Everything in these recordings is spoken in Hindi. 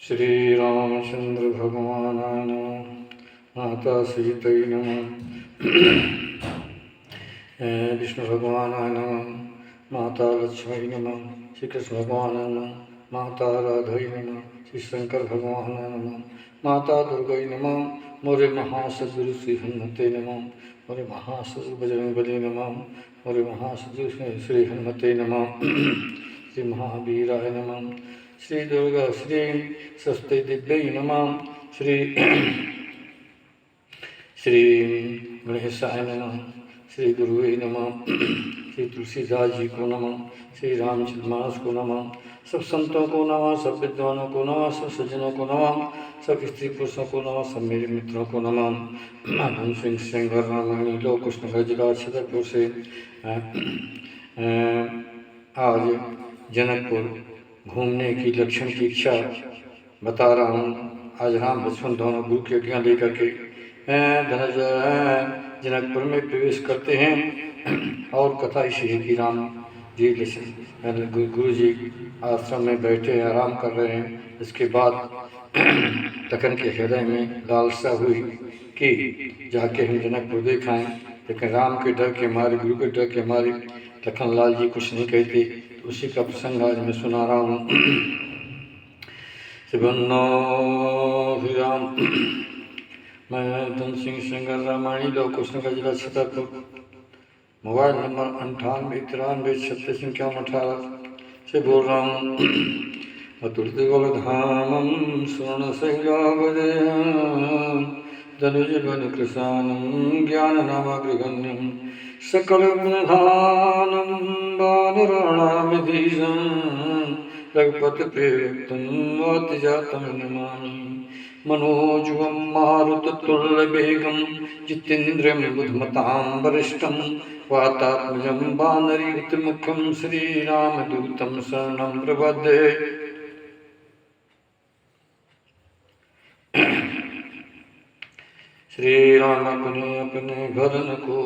श्री रामचंद्र भगवानाय नमः। माता सीतै नमः। विष्णु भगवानाय नमः। माता लक्ष्मी नमः। श्री कृष्ण भगवानाय नमः। माता राधै नमः। श्री शंकर भगवानाय नमः। माता दुर्गै नमः। मोरे महासद्गुरु श्री हनुमते नमः। मोरे महासद्गुरु बजरंगबली नमः। मोरे महासद्गुरु श्री हनुमते नमः। श्री महावीराय नमः। श्री दुर्गा श्री स्वस्ति दिव्यै नमः। श्री श्री गणेशाय नमः। श्री गुरुवे नमः। श्री तुलसीदास जी को नमः। श्री रामचंद्र मानस को नमः। सब संतों को नमः। सब विद्वानों को नमः। सब सज्जनों को नमः। सब स्त्री पुरुषों को नमः। सब मेरे मित्रों को नमः। धन सिंह सिंह रामायणी लोक कृष्ण जिला छतरपुर से आज जनकपुर घूमने की लक्षण की इच्छा बता रहा हूँ। आज राम लक्ष्मण दोनों गुरु की आज्ञा लेकर के जनकपुर में प्रवेश करते हैं। और कथा इसी है कि राम जी गुरु जी आश्रम में बैठे आराम कर रहे हैं। इसके बाद लखन के हृदय में लालसा हुई कि जाके हम जनकपुर देखाएं, लेकिन राम के डर के मारे, गुरु के डर के मारे लखन लाल जी कुछ नहीं कहते। तो उसी का प्रसंग आज मैं सुना रहा हूँ। श्री राम मैं धन सिंह सिंगर रामायणी लोक कृष्ण का जिला छतरपुर, मोबाइल नंबर 9893365118 से बोल रहा हूँ। अतुलित गोलधामम स्वर्ण संज्ञावदेयं धनुजवन कृशानं ज्ञान नामाग्रगण्यं सकल गुणधानं वानराणामिधीशं रघुपति प्रेरितं वातिजातं नमामि। मनोजुवं मारुततुल्यवेगं जितेन्द्रियं बुद्धिमतां वरिष्ठं वातात्मजं वानरयूथमुखं श्रीरामदूतं शरणं प्रपद्ये। श्री राम अपने भरन को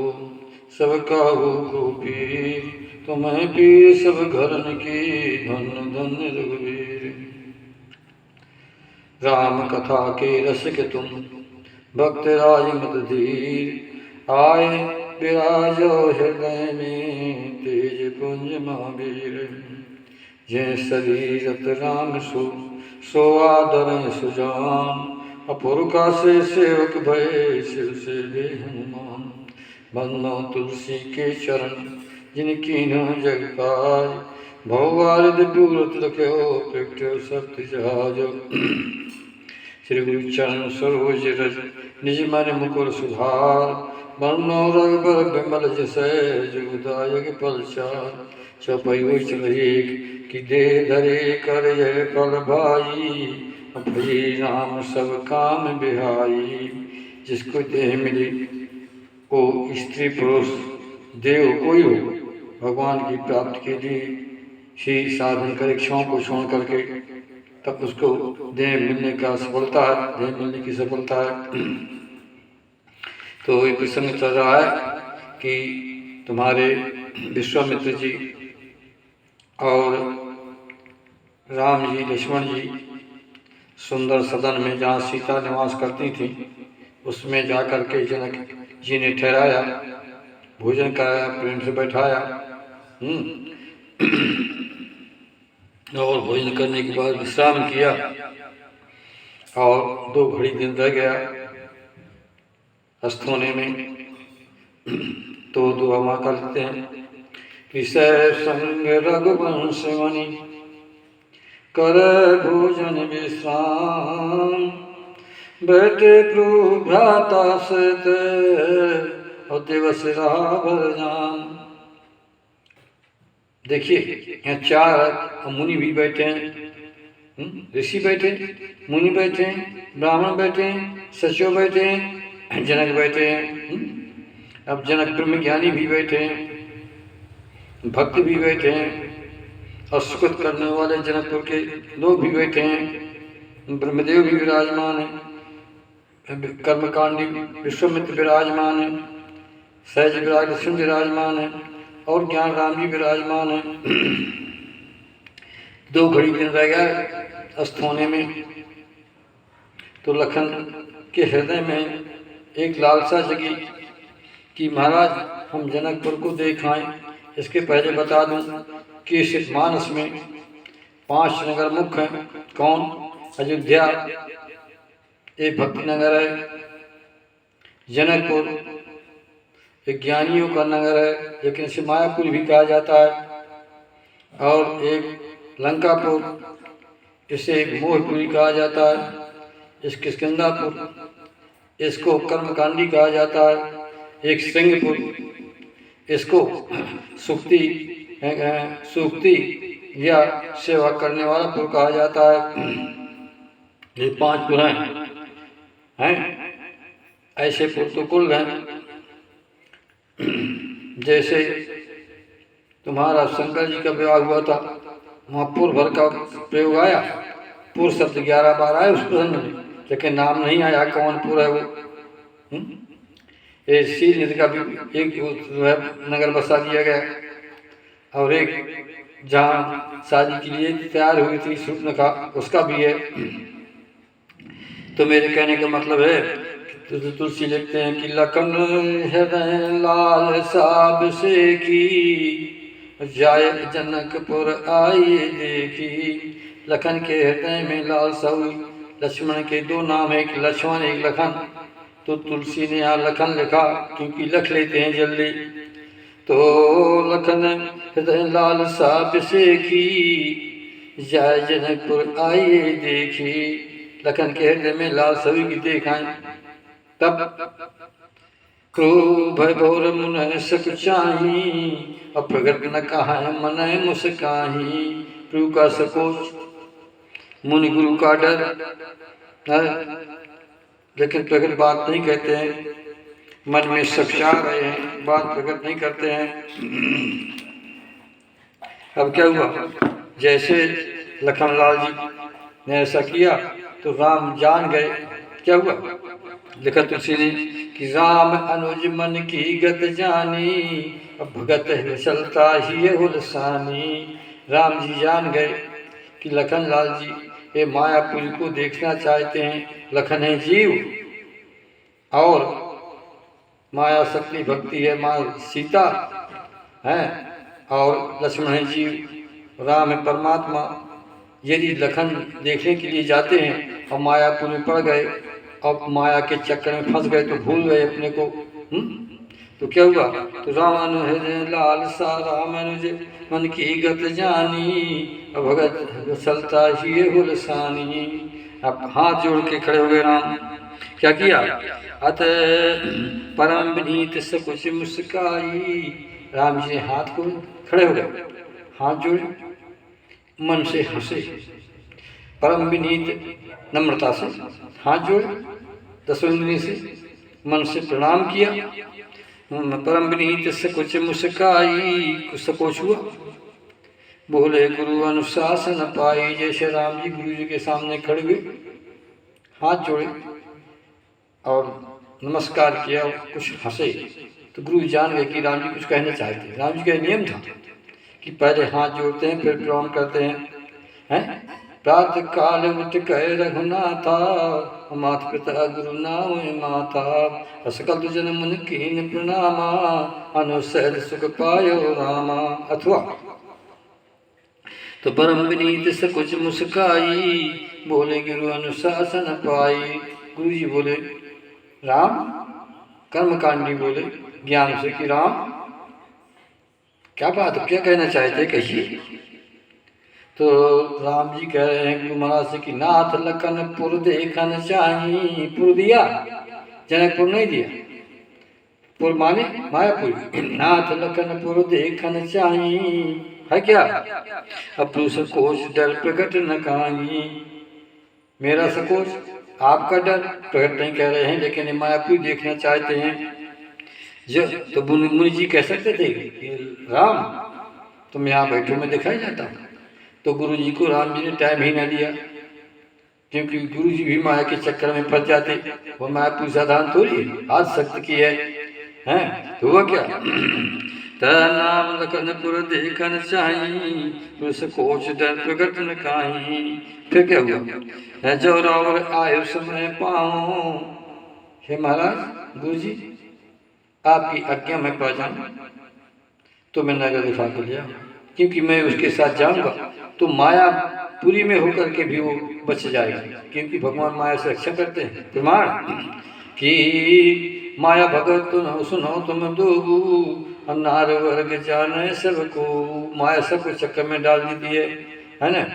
सब काहू को पीर, तुम्हें पीर सब घरन की धन धन रघुवीर। राम कथा के रस के तुम भक्त राज मत धीर, आए विराजो हृदय में तेज पुंज महावीर। जय शरीरत राम सो आदर सुजान, अपुरका से सेवक भय शिव से वे हनुमान। बंदो तुलसी के चरण जिनकी न जग पाज, भौवारिद दूरत लख्यो प्रगट्यो सत्य जहाज। श्री गुरु चरण सरोज रज निज मन मुकुर सुधार, वर्णो रघुबर बिमल जसै जुगदायक पलचार। चौपई चल एक कि दे धरे कर जय पल भाई, भई राम सब काम बिहाई। जिसको देह मिली वो स्त्री पुरुष देव कोई हो, भगवान की प्राप्ति के लिए ही साधन कर इच्छाओं को छोड़ करके तब उसको देह मिलने का सफलता है, देह मिलने की सफलता है। तो ये प्रसंग चल रहा है कि तुम्हारे विश्वामित्र जी और राम जी लक्ष्मण जी सुंदर सदन में जहाँ सीता निवास करती थी उसमें जाकर के जनक जी ने ठहराया, भोजन कराया, प्रेम से बैठाया। और भोजन करने के बाद विश्राम किया और 2 घड़ी दिन रह गया अस्त होने में। तो दुआ माँ कर लेते हैं। विषय संग रघुवंश मणि कर भोजन विश्राम, बैठे प्रभु भ्राता सहित और दिवस रावर जान। देखिए यहाँ 4 मुनि भी बैठे हैं, ऋषि बैठे, मुनि बैठे, ब्राह्मण बैठे, सचिव बैठे, जनक बैठे हैं। अब जनक ब्रह्म ज्ञानी भी बैठे हैं, भक्त भी बैठे हैं, और सुकृत करने वाले जनकपुर के लोग भी बैठे हैं। ब्रह्मदेव भी विराजमान है, कर्मकांडी विश्वामित्र विराजमान है, सहज विराज लक्ष्मण विराजमान है, और ज्ञान राम जी विराजमान है। 2 घड़ी दिन रह गया अस्त होने में, तो लखन के हृदय में एक लालसा जगी कि महाराज हम जनकपुर को देख आए। इसके पहले बता दूं कि इस मानस में 5 नगर मुख्य हैं। कौन? अयोध्या एक भक्ति नगर है, जनकपुर एक ज्ञानियों का नगर है लेकिन इसे मायापुर भी कहा जाता है, और एक लंकापुर इसे मोहपुरी कहा जाता है, इस किष्किंधापुर इसको कर्मकांडी कहा जाता है, एक सिंहपुर इसको सूक्ति या सेवा करने वाला पुर कहा जाता है। ये 5 पुर हैं। ऐसे पुर तो कुल हैं। जैसे तुम्हारा शंकर जी का विवाह हुआ था, वहाँ पुर भर का प्रयोग आया, पुर शब्द 11 बार आया उस प्रसंग में, लेकिन नाम नहीं आया कौन पुर है वो। ये शील नदी का भी एक नगर बसा दिया गया, और एक जहाँ शादी के लिए तैयार हुई थी शूर्पणखा उसका भी है। तो मेरे कहने का मतलब है तो तुलसी लिखते हैं कि लखन हृदय लाल साब से की जाय जनकपुर आइए देखी। लखन के हृदय में लाल साहु, लक्ष्मण के 2 नाम है, एक लक्ष्मण एक लखन, तो तुलसी ने यहाँ लखन लिखा क्योंकि लख लेते हैं जल्दी। तो लखन हृदय लाल साब से की जाय जनकपुर आइए देखी। लखन के हृदय में लाल सभी की देखाएं, तब क्रोध भय भोर मुन सक चाही, अब प्रगट न कहा मन मुस्काही। प्रभु का सकोच, मुनि गुरु का डर है, लेकिन प्रगट बात नहीं कहते हैं, मन में सक्षा रहे हैं, बात प्रकट नहीं करते हैं। अब क्या हुआ? जैसे लखनलाल जी ने ऐसा किया तो राम जान गए। क्या हुआ? लिखा तुलसी ने कि राम अनुज मन की गत जानी, अब भगत है चलता ही हुलसानी। राम जी जान गए कि लखनलाल जी ये मायापुरी को देखना चाहते हैं। लखन है जीव और माया शक्ति भक्ति है माँ सीता है, और लक्ष्मण है जीव, राम है परमात्मा। यदि लखन देखने के लिए जाते हैं और मायापुर में पड़ गए और माया के चक्कर में फंस गए तो भूल गए अपने को, तो क्या हुआ? तो राम अनुज लाल सा राम अनुज मन की गत जानी, अब भगत चलता ही हुलसानी। अब हाथ जोड़ के खड़े हो गए राम। क्या किया? अत परम विनीत से कुछ मुस्काई। राम जी ने हाथ को खड़े हो गए, हाथ जोड़े, मन से हंसे, परम विनीत नम्रता से हाथ जोड़े, 10 इंद्रियों से मन से प्रणाम किया। परम विनीत से कुछ मुस्काई, कुछ सकोच हुआ, बोले गुरु अनुशासन पाई। जैसे राम जी गुरु जी के सामने खड़े हुए, हाथ जोड़े और नमस्कार किया, कुछ हंसे, तो गुरु जान गए कि राम जी कुछ कहना चाहते हैं। राम जी का नियम था कि पहले हाथ जोड़ते हैं फिर प्रणाम करते हैं। प्रातः काल उठ कह रघुनाथा, मात पिता गुरु नाम माता। सकल तुझन मुन कीन प्रणामा, अनुसहज सुख पायो रामा। अथवा तो परम विनीत से कुछ मुस्काई, बोले गुरु अनुशासन पाई। गुरु जी बोले राम, कर्मकांडी बोले ज्ञान से कि राम क्या बात, क्या कहना चाहते कहिए। तो राम जी कह रहे हैं गुरु महाराज से कि नाथ लखनपुर देखन चाही। पुर दिया, जनकपुर नहीं दिया, पुर माने मायापुर। नाथ लखनपुर देखन चाही है क्या? अपनु सकोच डर प्रकट न काई। मेरा सकोच, आपका डर प्रकट नहीं कर रहे हैं, लेकिन मायापुर देखना चाहते हैं। जो तो मुनि जी कह सकते थे कि राम तुम यहाँ बैठो, मैं दिखाई जाता हूँ। तो गुरु जी को राम जी ने टाइम ही ना दिया, क्योंकि गुरु जी भी माया के चक्कर में फंस जाते। वो मायापुर साधारण थोड़ी है, आज शक्ति की है। तो हुआ क्या? नाम लखनपुर देखन चाही, उस कोच डर प्रगट न काहीं। फिर क्या हुआ? जो रावण आयु समय पाऊं। हे महाराज गुरु जी, आपकी आज्ञा में पा जाऊं तो मैं नगर दिखा के लिया, क्योंकि मैं उसके साथ जाऊंगा तो माया पूरी में होकर के भी वो बच जाएगी, क्योंकि भगवान माया से रक्षा करते हैं। प्रमाण कि माया भगत न सुनो तुम दोगु, नार वर्ग जाने सबको। माया सबको चक्कर में डाल देती है ना।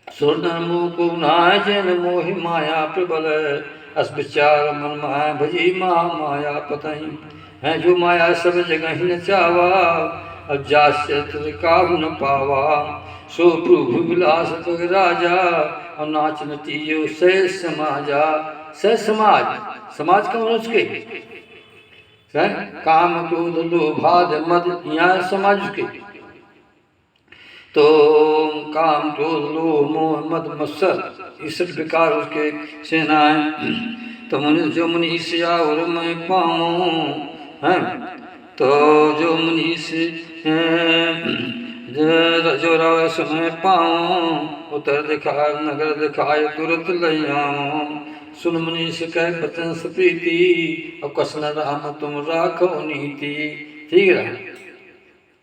सुरनमु को नाय जन मोहि माया प्रबल, अस विचार मन माया भजी माया पतई। है जो माया सब जगह ही न चावा, अब जास्य काहू न पावा। सो प्रभु विलास पग राजा, और नाच नतीयो सह समाजा। सह समाज, समाज कौन उसके? काम क्रोध लोभाद मद, यहाँ समाज उसके। तो काम क्रोध लोभ मोह मद मत्सर, इस विकार उसके सेनाएं। तो मुनि जो मुनि से और मैं पाऊं है, तो जो मुनि से जो राव समय पाऊं, उतर दिखाए नगर दिखाए तुरंत लई आऊं। सुन मुनि से कह बचन प्रीति, और कसन राम तुम राखो नीति। ठीक है,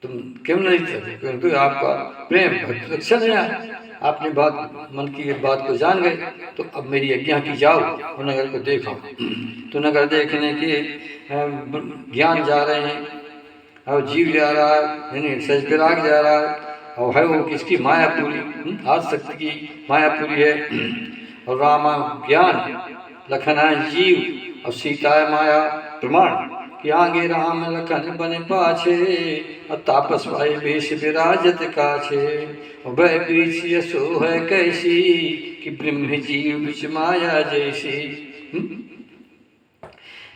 तुम क्यों नहीं चाहते? क्योंकि आपका प्रेम भक्त रक्षा नहीं आया। आपने बात मन की बात को जान गए, तो अब मेरी आज्ञा की जाओ और नगर को देखो। तो नगर देखने के ज्ञान जा रहे हैं, और जीव जा रहा है, यानी सज विराग जा रहा है, और है वो किसकी? मायापुरी, आदिशक्ति की मायापुरी है। और रामा ज्ञान, लखन है जीव, और सीता है माया। प्रमाण कि आगे राम लखन बने पाछे, और तापस भाई वेश विराजत काछे। वह बीच यसो है कैसी, कि ब्रह्म जीव बिच माया जैसी।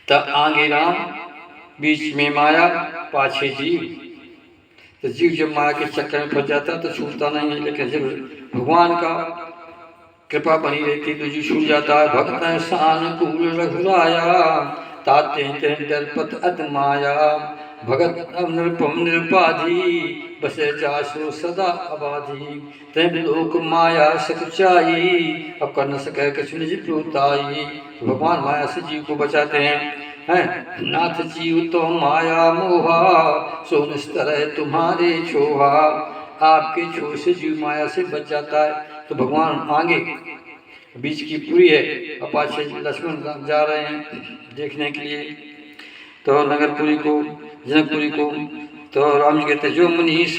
तब आगे राम, बीच में माया, पाछे जीव। तो जीव जब माया के चक्कर में फंस जाता है तो छूटता नहीं है, लेकिन जब भगवान का कृपा बनी रहती तो जीव छूट जाता है। भक्त सानुकूल रघुराया, ताते दर्पत अत माया। भगत नृपम निरुपाधि, बसे जासु सदा अबाधि। तब लोक माया सकुचाई, अब कर न सके कछु निज प्रोताई। तो भगवान माया से जीव को बचाते हैं। नाथ जीव तो माया मोहा, सो निस्तर तुम्हारे छोहा। आपके छोर से जीव माया से बच जाता है। तो भगवान आगे बीच की पूरी है, और पाछे लक्ष्मण जा रहे हैं देखने के लिए तो नगरपुरी को, जनकपुरी को। तो राम जी कहते जो मनीष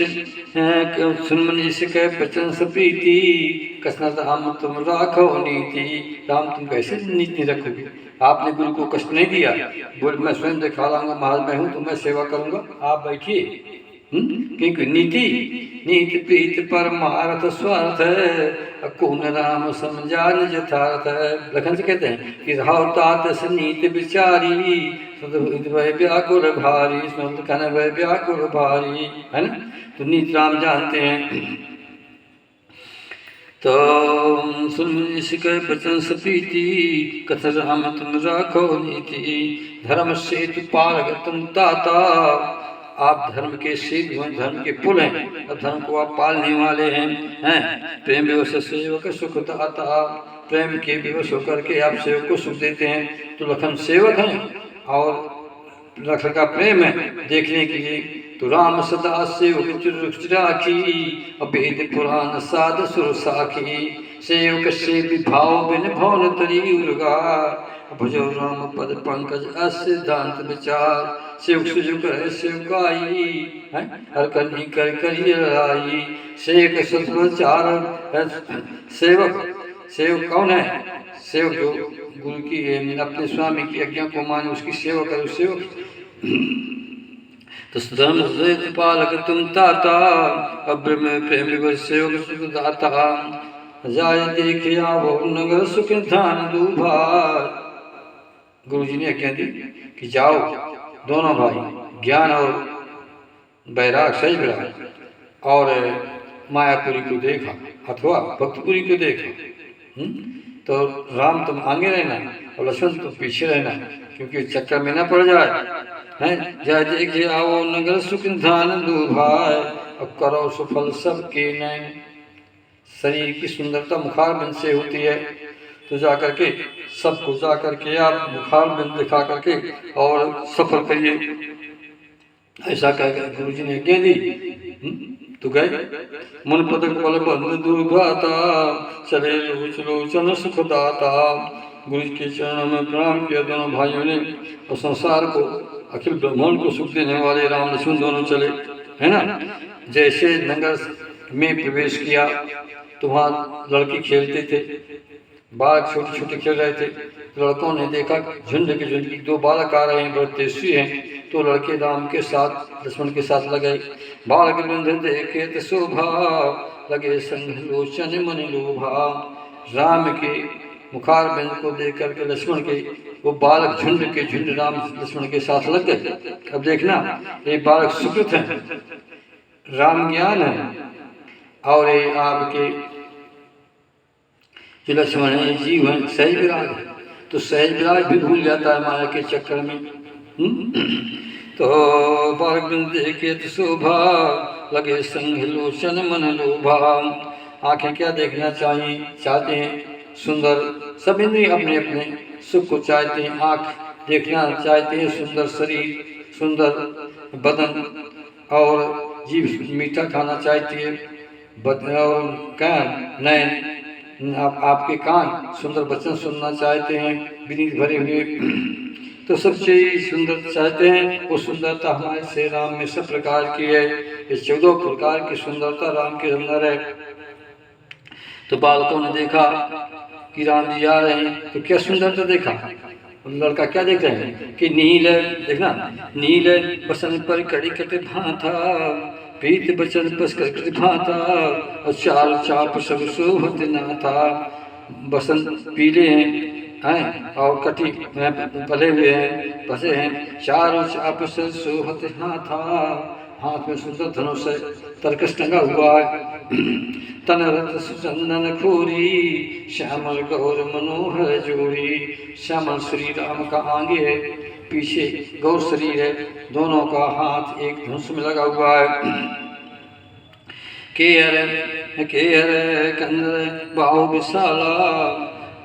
सुन मनीष कह बचन सप्रीति, कसना राम तुम राखो नीति। राम तुम कैसे नीति रखोगे? आपने गुरु को कष्ट नहीं दिया, बोल मैं स्वयं दिखा लाऊंगा, महाराज मैं हूँ तो मैं सेवा करूंगा, आप बैठिए। क्योंकि नीति नीति प्रीत परमार्थ स्वार्थ है, कौन राम समझान यथार्थ है। लखन से कहते हैं कि राव तात से नीति विचारी, व्याकुल भारी। व्याकुल भारी है ना। तो नीति राम जानते हैं। तो सुन बचन सपीति, कथ राम तुम राखो नीति। धर्म सेतु पार तुम ताता, आप धर्म के सेतु हैं, धर्म के पुल हैं, और धर्म को आप पालने वाले हैं। प्रेम विवश सेवक सुख दाता, प्रेम के विवश होकर के आप सेवक को सुख देते हैं। तो लखन सेवक हैं और लखन का प्रेम है देखने के लिए। तो राम सदा सेवक राखी, अभेद पुराण साध सुर साखी। सेवक से विभाव बिन भवन तरी उर्गा, भजो राम पद पंकज असिद्धांत विचार। सेवक से जो करे सेवकाई, हर करनी कर करी लड़ाई। सेवक सत्प्रचार, सेवक कौन है? सेवक जो गुरु की अपने स्वामी की आज्ञा को माने, उसकी सेवा करो सेवक। तो धर्म से पालक तुम ताता, अब्र में प्रेम विवश सेवक सुख दाता। जाय देखिया वो नगर सुख धान दूभार। गुरु जी ने आज्ञा दी कि जाओ दोनों भाई, ज्ञान और बैराग सही विराग, और मायापुरी को देखा अथवा भक्तपुरी को देखा। तो राम तुम आगे रहना और लक्ष्मण तुम पीछे रहना, क्योंकि चक्कर में न पड़ जाए। हैं जय देखे आओ नगर सुख धान दुभाय अब करो सुफल सबके नैन। शरीर की सुंदरता मुखारबिंद से होती है, तो जाकर के सबको जाकर के आप मुखारबिंद दिखा करके और सफल करिए, ऐसा कह गुरु जी ने आज्ञा दी। तो गए मन पदक बल बंद दुर्गाता चले लोचन सुखदाता। गुरु के चरणों में प्रणाम किया दोनों भाइयों ने, और संसार को अखिल ब्रह्मांड को सुख देने वाले राम लक्ष्मण दोनों चले, है ना। जैसे नगर में प्रवेश किया तो वहाँ लड़के खेलते थे, बालक छोटे छोटे खेल रहे थे। लड़कों ने देखा झुंड के झुंड की दो बालक आ रहे हैं, बड़े तेजस्वी हैं, तो लड़के राम के साथ लक्ष्मण के साथ लगे। बालक बंधु देखे तो शोभा लगे संग लोचन मन लोभा। राम के मुखारबिंद को देख करके लक्ष्मण के वो बालक झुंड के झुंड राम लक्ष्मण के साथ लग गए। अब देखना, ये बालक सुकृत है, राम ज्ञान है, और ये आपके जो लक्ष्मण है जीव है सहज विराग है, तो सहज विराग भी भूल जाता है माया के चक्कर में। तो बालक बिंद देखे तो शोभा लगे संग लोचन मन लोभा। आंखें क्या देखना चाहिए चाहते हैं, सुंदर। सब इंद्रिय अपने अपने सुख को चाहते हैं। आँख देखना चाहते हैं सुंदर शरीर, सुंदर बदन, और जीभ मीठा खाना चाहती है, और कान नयन आपके कान सुंदर वचन सुनना चाहते हैं विनीत भरे हुए। तो सबसे सुंदर चाहते हैं, वो सुंदरता हमारे से राम में सब प्रकार की है। ये 14 प्रकार की सुंदरता राम के अंदर है। तो बालकों ने देखा कि राम जी आ रहे हैं, तो क्या सुंदरता देखा। लड़का क्या देख रहे हैं कि नील, देखना नील बसन पर कड़ी कट भांथा, प्रीत बचन पस कर भांथा, और चाल चाप सब शोभत ना था। बसंत पीले हैं और कटी पले हुए हैं, बसे हैं, चारों चाप से शोभत हाथा। हाथ में सुंदर धनुष है, तरकस टंगा हुआ है। तन रत सुचंदन खोरी, श्यामल गौर मनोहर जोरी। श्यामल श्री राम का आगे है, पीछे गौर शरीर है, दोनों का हाथ एक धनुष में लगा हुआ है। केहर कंद बाहु विशाला,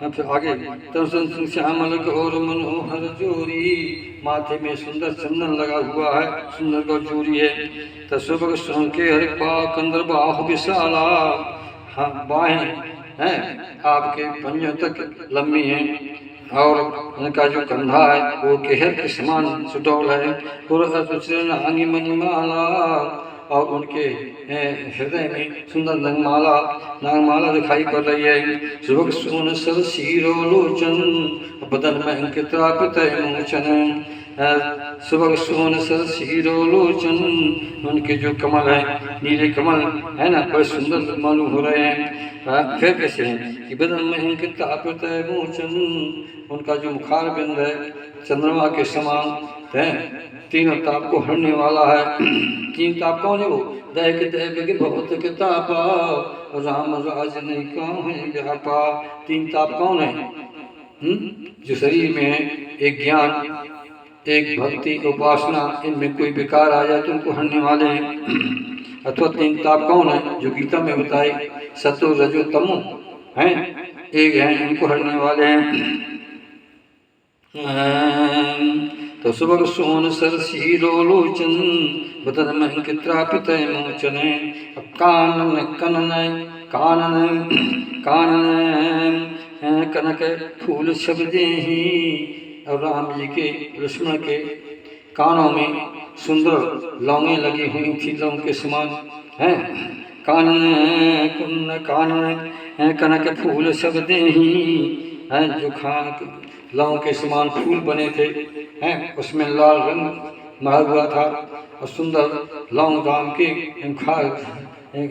फिर आगे तब श्यामल गौर मनोहर जोरी। माथे में सुंदर चंदन लगा हुआ है, सुंदर गौर जोरी है। तस्वक सुन के हर कंदर बाहु विशाला, हाँ बाहें हैं आपके पंजों तक लंबी हैं, और उनका जो कंधा है वो केहर के समान सुडौल है। आंगी मणिमाला, और उनके हृदय में सुंदर नागमाला दिखाई पड़ रही है। सुबह सोन सर शीरो लोचन, बदन में अंकित मोचन। सुबह सोन सर शीरो लोचन, उनके जो कमल है नीले कमल है ना, बड़े सुंदर मालूम हो रहे हैं। फिर कैसे हैं कि बदन में अंकित मोचन, उनका जो मुखारबिंद है चंद्रमा के समान है, तीनों ताप को हरने वाला है। तीन ताप कौन है वो, दैक दैविक भौतिक तापा, राम राज नहीं कौन है व्यापा। तीन ताप कौन है, जो शरीर में है, एक ज्ञान, एक भक्ति, उपासना, इनमें कोई विकार आ जाए तो उनको हरने वाले हैं। अथवा तीन ताप कौन है, जो गीता में बताए सतो रजो तमो हैं, एक हैं, इनको हरने वाले हैं। तो सुबह सोन सर शीरो लोचन, बदन में अंकित्रापित मोचन। अब कानन कनन कानन कानन कनक फूल शब्दे ही। और राम जी के लक्ष्मण के कानों में सुंदर लौंगे लगी हुई थी, लौंग के समान हैं। कानन कुन्न कानन कनक फूल शब्दे ही हैं, जो खान लौंग के समान फूल बने थे हैं, उसमें लाल रंग मरा हुआ था, और सुंदर लौंग राम के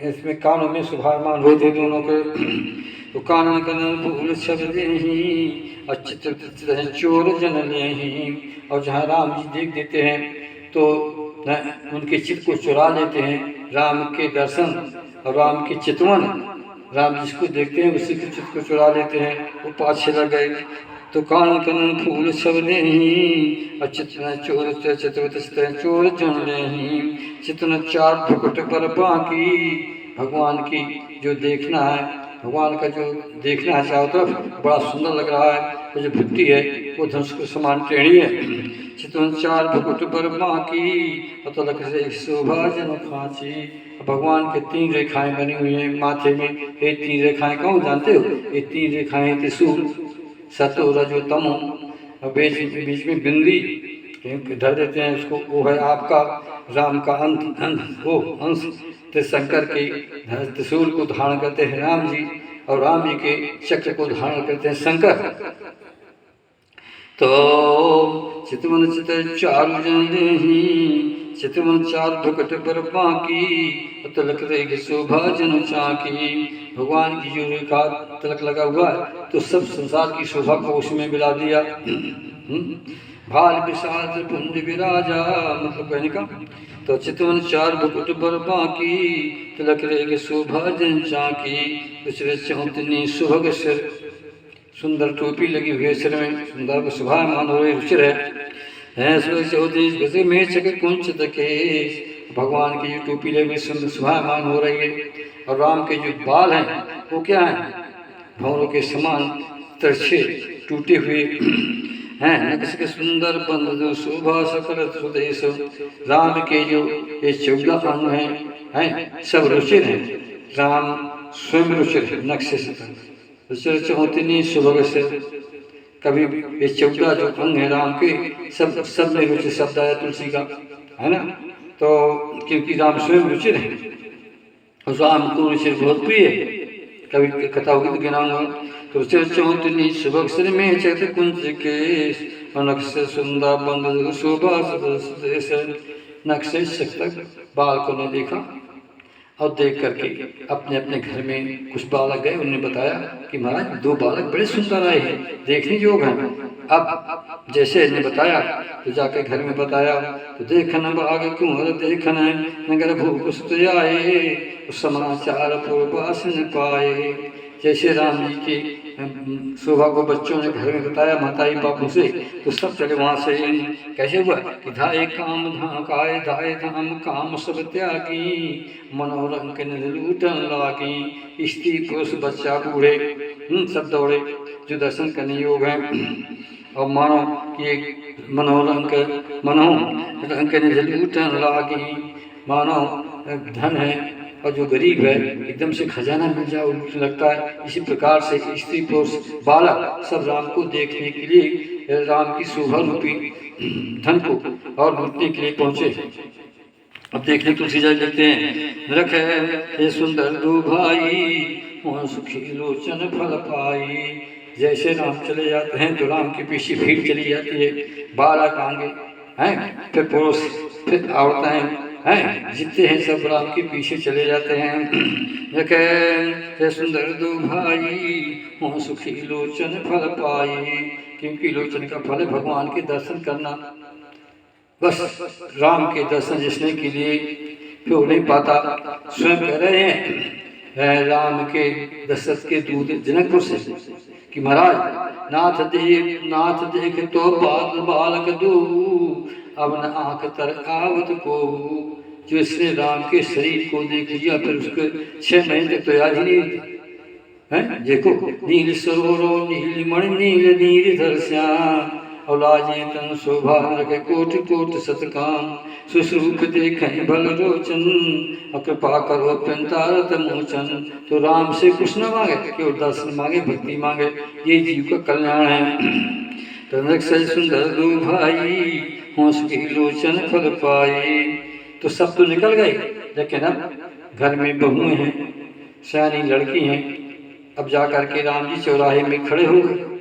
इसमें कानों में सुभामान होते दोनों के। तो कानन कनन फूल शब्द ही, और चित्र चोर जन ही। और जहाँ राम जी देख देते हैं तो उनके चित्त को चुरा लेते हैं। राम के दर्शन और राम के चितवन, राम जिसको देखते हैं उसी के चित्त को चुरा लेते हैं। वो पाछे लग गए। तो कान कन फूल सब देही, अचितन चोर चितवत चोर चुन लेही, चितन चार भुकुट पर बाकी। भगवान की जो देखना है, भगवान का जो देखना है चारों तरफ बड़ा सुंदर लग रहा है। वो जो भक्ति है वो धनुष को समान टेढ़ी है। चितवन चार भुकुट पर बाकी, तलक से शोभा जन खांची। भगवान के 3 रेखाएं बनी हुई हैं माथे में। ये 3 रेखाएं कौन जानते हो? ये 3 रेखाएं त्रिशूल, सतो रजो तमो, बीच में बिंदी धर देते हैं उसको। वो है आपका राम का वो अंश। शंकर के त्रिशूल को धारण करते हैं राम जी, और राम जी के चक्र को धारण करते हैं शंकर। तो चितवन चित चारु जन देही, चितवन चार भुकट पर बाकी, तलक रेख शोभा जन चाकी। भगवान की जो रेखा तलक लगा हुआ है तो सब संसार की शोभा को उसमें मिला दिया। भाल विशाल त्रिपुंज विराजा, मतलब कहने का तो चितवन चार भुकुट पर बाकी, तिलक रेख शोभा जन चाकी। दूसरे चौतनी सुभग सिर, सुंदर टोपी लगी हुई है सिर में, सुंदर शोभामान हो रही रुचिर है। में चक कुंचित केश, भगवान की जो टोपी लगी सुंदर शोभामान हो रही है। और राम के जो बाल हैं वो क्या हैं? भंवरों के समान तिरछे टूटे हुए हैं। नक्श के सुंदर बंद शोभा सकल सुदेश। राम के जो ये 14 अंग हैं सब रुचिर हैं। राम स्वयं रुचिर है नक्शे से। रुचिर चौतनी सुभग से, कभी ये 14 जो अंग है राम के सब में रुचि शब्द आया तुलसी का, है ना। तो क्योंकि राम स्वयं रुचिर है, उस राम को रुचिर बहुत प्रिय है। कभी कथा होगी तो गिनाऊंगा। तो चौतनी सुभग सिर में चैत कुंज केश, नक्श सुंदर बंद शोभा सुदेश। नक्शे तक बाल को ने देखा और देख करके अपने अपने घर में कुछ बालक गए। उन्होंने बताया कि महाराज 2 बालक बड़े सुंदर आए हैं, देखने योग्य हैं। अब जैसे इन्हें बताया तो जाके घर में बताया तो देखन बाग कुंवर देखन, नगर भूपुस्त आए, समाचार पूर्वास न पाए। जैसे राम जी की शोभा को बच्चों ने घर में बताया माताई बापू से, तो सब चले वहाँ से। कैसे हुआ कि धाए काम धाकाए धाए धाम काम सब त्यागी, मनोरंग लूटन लागी। स्त्री पुरुष बच्चा बूढ़े सब दौड़े जो दर्शन करने योग हैं। और मानो कि मनोरंग लूटन लागी, मानो धन है और जो गरीब है एकदम से खजाना मिल जाए लगता है। इसी प्रकार से स्त्री पुरुष बालक सब राम को देखने के लिए राम की शोभा रूपी धन को और लूटने के लिए पहुंचे। अब देखने तुलसीदास लिखते हैं, रख है सुंदर 2 भाई, वहाँ सुखी लोचन फल पाई। जैसे राम चले जाते हैं तो राम के पीछे भीड़ चली जाती है, बालक आगे हैं, फिर पुरुष, फिर औरतें हैं, जितने हैं सब राम के पीछे चले जाते हैं। रखे सुंदर 2 भाई, वहाँ सुखी लोचन फल पाई। क्योंकि लोचन का फल है भगवान के दर्शन करना। बस राम के दर्शन जिसने के लिए क्यों नहीं पाता। स्वयं कह रहे हैं राम के दशरथ के दूत जनकपुर से कि महाराज नाथ देख तो बालक दो, अब न आंख तर आवत को। जो इसने राम के शरीर को देख लिया फिर उसके 6 महीने तक तो याद ही नहीं है। देखो नील सरोवरो नील मणि नील नीर श्याम, औलाजे तन शोभा रखे कोटि कोटि सतकाम। सुश्रूप देखें भल रोचन, कृपा करो पंतारत मोचन। तो राम से कुछ न मांगे, केवल दर्शन मांगे, भक्ति मांगे, ये जीव का कल्याण है। तो सुंदर 2 भाई, होश की लोचन फल पाई। तो सब तो निकल गए, लेकिन अब घर में बहुएं हैं, सयानी लड़की हैं। अब जाकर के राम जी चौराहे में खड़े हो गए।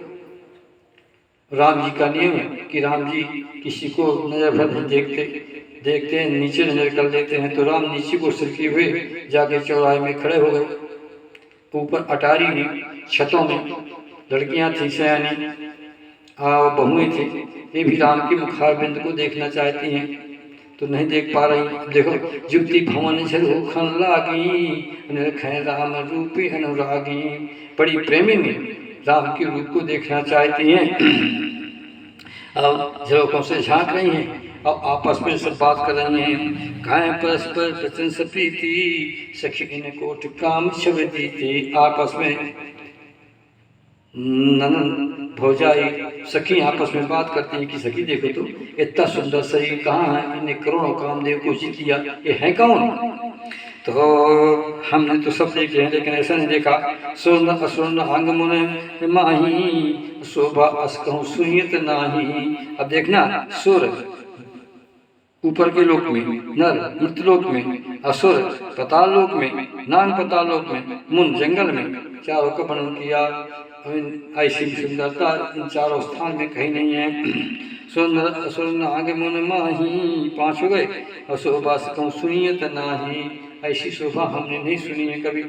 राम जी का नियम है कि राम जी किसी को नजर भर नहीं देखते हैं, नीचे नजर कर लेते हैं। तो राम नीचे को सिर किए हुए जाके चौराहे में खड़े हो गए। ऊपर अटारी में छतों में लड़कियां थी, सयानी बहुएं थी, ये भी राम के मुखारबिंद को देखना चाहती हैं तो नहीं देख पा रही। देखो जुक्ति भवन झरोखन लागी, राम रूपी अनुरागी। बड़ी प्रेमी में राम के रूप को देखना चाहती हैं। अब झरोकों से झांक रही हैं और आपस में सब बात कर रही हैं। गायें परस्पर प्रशंस प्रीति सखी इन कोट काम छव दीती। आपस में ननन भौजाई सखी आपस में बात करती हैं कि सखी देखो तो इतना सुंदर शरीर कहाँ है, इन्हें करोड़ों कामदेव को जीत लिया, ये है कौन? तो हमने तो सब देखे हैं लेकिन ऐसा नहीं देखा। सुर्ण असुर्ण अंग मुन माही शोभा अस कहूँ सुनियत नाही। अब देखना, सुर ऊपर के लोक में, नर मृतलोक में, असुर पताल लोक में, नाग पताल लोक में, मुन जंगल में, चारों का वर्णन किया। ऐसी सुंदरता इन चारों स्थान में कहीं नहीं है। सुंदर असुर नाग मुन माही 5 हो गए। और शोभा कहूँ सुनियत नाही, ऐसी शोभा हमने नहीं सुनी है कभी।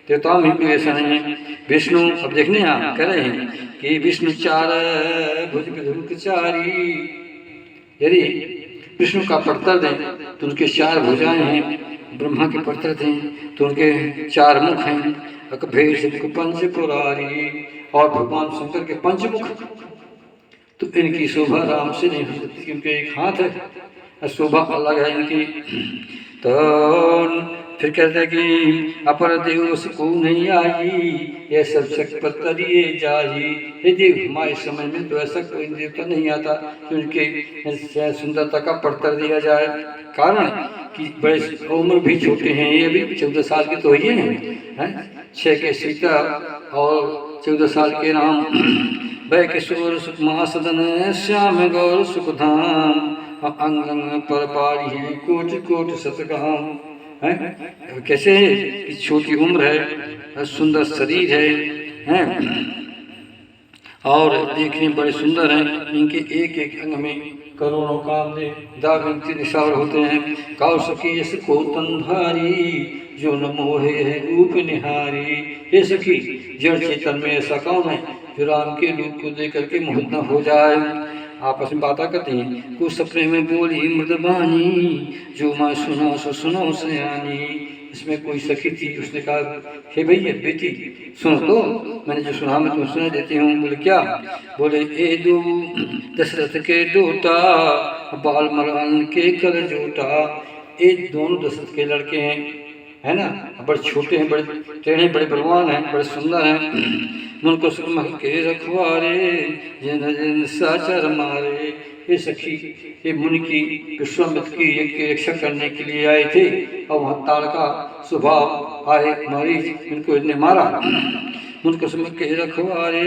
देवताओं में कोई ऐसा नहीं है। विष्णु, अब देखने यहाँ कह रहे हैं कि विष्णु 4 भुज चारी। यदि विष्णु का परतर दें तो उनके 4 भुजाएं हैं, ब्रह्मा के परतर दें तो उनके 4 मुख हैं। भेष पंच पुरारी, और भगवान शंकर के 5 मुख। तो इनकी शोभा राम से नहीं हो सकती क्योंकि एक हाथ है, शोभा अलग है इनकी। तो फिर कहते हैं कि अपर देव को नहीं आई, ये सब शक पर तरिए जाई। हे देव, हमारे समय में तो ऐसा कोई देवता नहीं आता कि उनके सुंदरता का परतर दिया जाए। कारण कि बड़े उम्र भी छोटे हैं, ये भी 14 साल के तो ही हैं। 6 के सीता और 14 साल के राम। वह किशोर सुख महासदन श्याम गौर सुख धाम। अंग अंग पर पारी है कोट कोट सतगाम। है कैसे है कि छोटी उम्र है, सुंदर शरीर है और देखने बड़े सुंदर हैं। इनके एक एक अंग में करोड़ों कामदेव दावंती निशावर होते हैं। कौशकी को तंधारी जो न मोहे है रूप निहारी। ये सखी, जड़ चेतन में ऐसा कौन है जो राम के रूप को देख करके मोहित न हो जाए? आपस में बातें करते हैं। कुछ सपने में बोली मृदबानी, जो मैं सुना सो सुनो सयानी। इसमें कोई सखी थी, उसने कहा हे भैया बेटी सुनो तो, मैंने जो सुना मैं तुम्हें सुना देती हूँ। बोले क्या? बोले ए दो दशरथ के डोटा, बाल मरान के कर जोटा। ये दोनों दशरथ के लड़के हैं, है ना, बड़े छोटे हैं, बड़े टेढ़े, बड़े बलवान हैं, बड़े सुंदर हैं। मन को सुरम के रखवारे, जिन जिन साचर मारे। ये सखी, ये मुनि की विश्वामित्र की यज्ञ की रक्षा करने के लिए आए थे और वहाँ ताड़का स्वभाव आए मरीज, इनको इतने मारा। उनको समझ के रखवारे,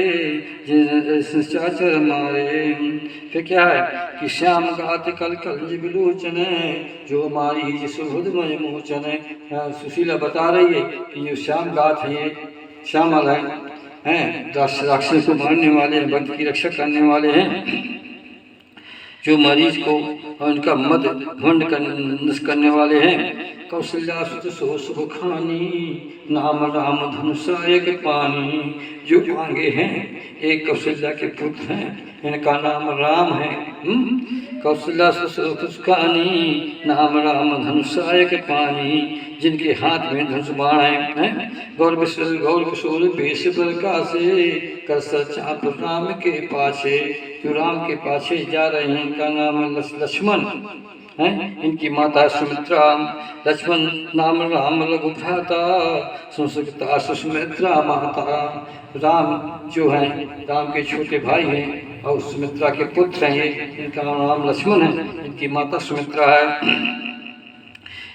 जिन साचर मारे। फिर क्या है कि श्याम गात कल कल विलोचन, जो हमारी जिस हृदय मोचन है। सुशीला बता रही है कि जो श्याम गात है, ये श्यामल हैं, राक्षस को मारने वाले हैं, भक्त की रक्षा करने वाले हैं। जो मरीज को उनका मद भंड नष्ट करने वाले हैं। कौशल्या सुत सो सुख खानी, नाम राम धनुषायक पानी। जो आगे हैं एक कौशल्या के पुत्र हैं, इनका नाम राम है। कौशल्या सुत खानी, नाम राम धनुषायक पानी। जिनके हाथ में धनुष बाण है। गौर किशोर भेष प्रकाशे, कर चाप राम के पाछे। जो राम के पाछे जा रहे हैं, इनका नाम लक्ष्मण है, इनकी माता सुमित्रा। लक्ष्मण नाम राम लघु भ्राता, सुसुमित्रा सुमित्रा माता। राम जो हैं, राम के छोटे भाई हैं और सुमित्रा के पुत्र हैं। इनका नाम लक्ष्मण है, इनकी माता सुमित्रा है।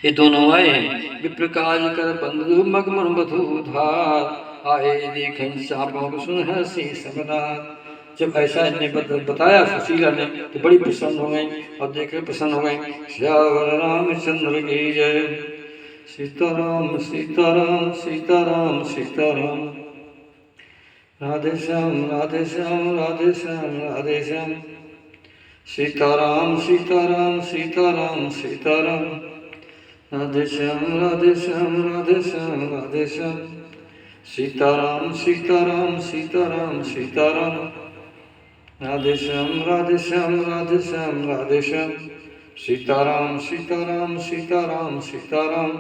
ये दोनों आए हैं। विप्रकाज कर बंधु मगमन बधुधार, आए देखें सापों को सुन हंसी समनार। जब ऐसा इन्हें बताया सुशीला ने तो बड़ी प्रसन्न हो गई और देख प्रसन्न हो गई। श्यावर रामचंद्र की जय। सीताराम सीताराम सीताराम सीताराम, राधे श्याम राधे श्याम राधे श्याम राधे श्याम। सीताराम सीताराम सीताराम सीताराम, राधे श्याम राधे श्याम राधे श्याम राधे श्याम। सीताराम सीताराम सीताराम सीताराम, राधे श्याम राधे श्याम राधे श्याम राधे श्याम। सीताराम सीताराम सीताराम सीताराम,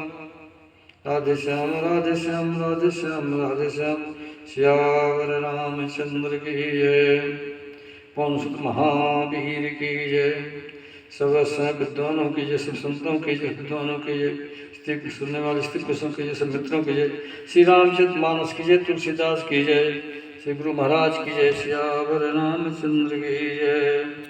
राधे श्याम राधे श्याम राधे श्याम राधे श्याम। सियावर रामचंद्र की जय। पवन सुत महावीर की जय। सब विद्वानों की जय, सब संतों की जय, विद्वानों की जय, स्त्री सुनने वाले स्त्री पुरुषों की जय, सब मित्रों की जय। श्री रामचंद्र मानस की जय, तुलसीदास की जय, श्री गुरु महाराज की जय, सियावर रामचंद्र की जय।